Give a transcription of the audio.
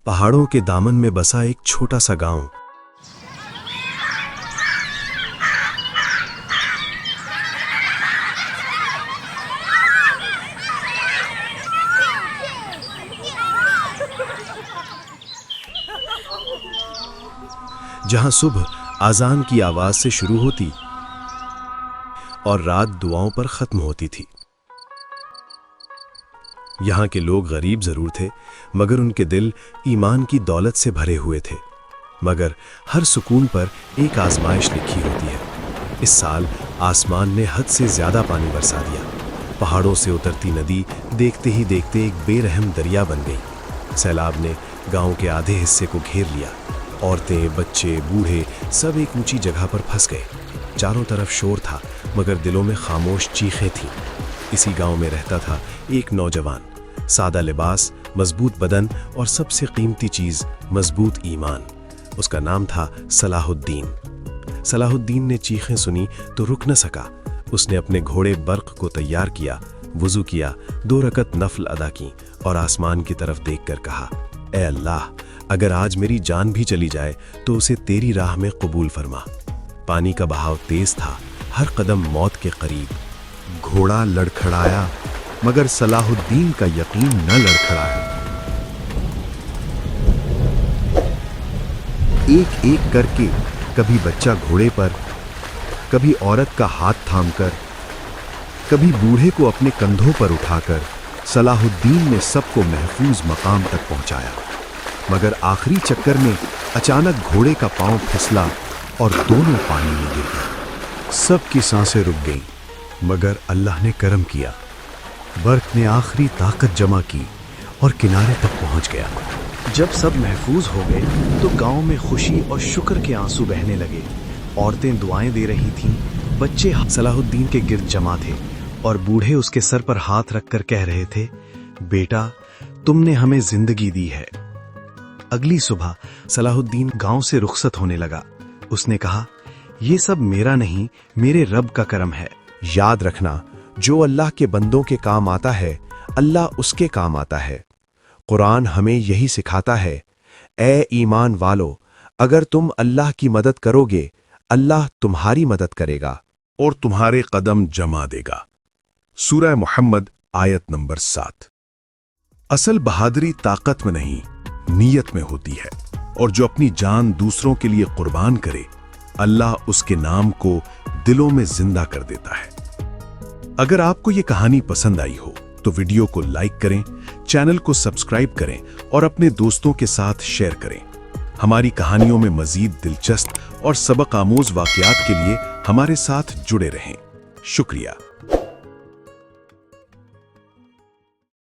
पहाड़ों के दामन में बसा एक छोटा सा गांव। जहां सुबह आजान की आवाज से शुरू होती और रात दुआओं पर खत्म होती थी। यहां के लोग गरीब जरूर थे, मगर उनके दिल ईमान की दौलत से भरे हुए थे। मगर हर सुकून पर एक आजमाइश लिखी होती है। इस साल आसमान ने हद से ज्यादा पानी बरसा दिया। पहाड़ों से उतरती नदी देखते ही देखते एक बेरहम दरिया बन गई। सैलाब ने गांव के आधे हिस्से को घेर लिया। औरतें, बच्चे, बूढ़े सब एक ऊंची जगह पर फंस गए। चारों तरफ शोर था, मगर दिलों में खामोश चीखें थीं। इसी गांव में रहता था एक नौजवान, सादा लिबास, मजबूत बदन और सबसे कीमती चीज मजबूत ईमान। उसका नाम था सलाहुद्दीन। सलाहुद्दीन ने चीखें सुनी तो रुक न सका। उसने अपने घोड़े बर्क को तैयार किया, वुजू किया, 2 रकत नफल अदा की और आसमान की तरफ देखकर कहा, ए अल्लाह, अगर आज मेरी जान भी चली जाए तो उसे तेरी राह में कबूल फरमा। पानी का बहाव तेज था, हर कदम मौत के करीब। घोड़ा लड़खड़ाया, मगर सलाहुद्दीन का यकीन न लड़खड़ाया। एक एक करके, कभी बच्चा घोड़े पर, कभी औरत का हाथ थामकर, कभी बूढ़े को अपने कंधों पर उठाकर सलाहुद्दीन ने सबको महफूज मकाम तक पहुंचाया। मगर आखिरी चक्कर में अचानक घोड़े का पांव फिसला और दोनों पानी में गिर गए। सबकी सांसें रुक गईं, मगर अल्लाह ने करम किया। बर्क ने आखिरी ताकत जमा की और किनारे तक पहुंच गया। जब सब महफूज हो गए तो गांव में खुशी और शुक्र के आंसू बहने लगे। औरतें दुआएं दे रही थीं, बच्चे सलाहुद्दीन के गिर्द जमा थे और बूढ़े उसके सर पर हाथ रखकर कह रहे थे, बेटा, तुमने हमें जिंदगी दी है। अगली सुबह सलाहुद्दीन गांव से रुखसत होने लगा। उसने कहा, ये सब मेरा नहीं, मेरे रब का करम है। याद रखना, जो अल्लाह के बंदों के काम आता है, अल्लाह उसके काम आता है। कुरान हमें यही सिखाता है, ए ईमान वालो, अगर तुम अल्लाह की मदद करोगे, अल्लाह तुम्हारी मदद करेगा और तुम्हारे कदम जमा देगा। सूरह मुहम्मद आयत नंबर 7। असल बहादुरी ताकत में नहीं, नीयत में होती है, और जो अपनी जान दूसरों के लिए कुर्बान करे, अल्लाह उसके नाम को दिलों में जिंदा कर देता है। अगर आपको ये कहानी पसंद आई हो तो वीडियो को लाइक करें, चैनल को सब्सक्राइब करें और अपने दोस्तों के साथ शेयर करें। हमारी कहानियों में मजीद दिलचस्प और सबक आमूज वाकयात के लिए हमारे साथ जुड़े रहें। शुक्रिया।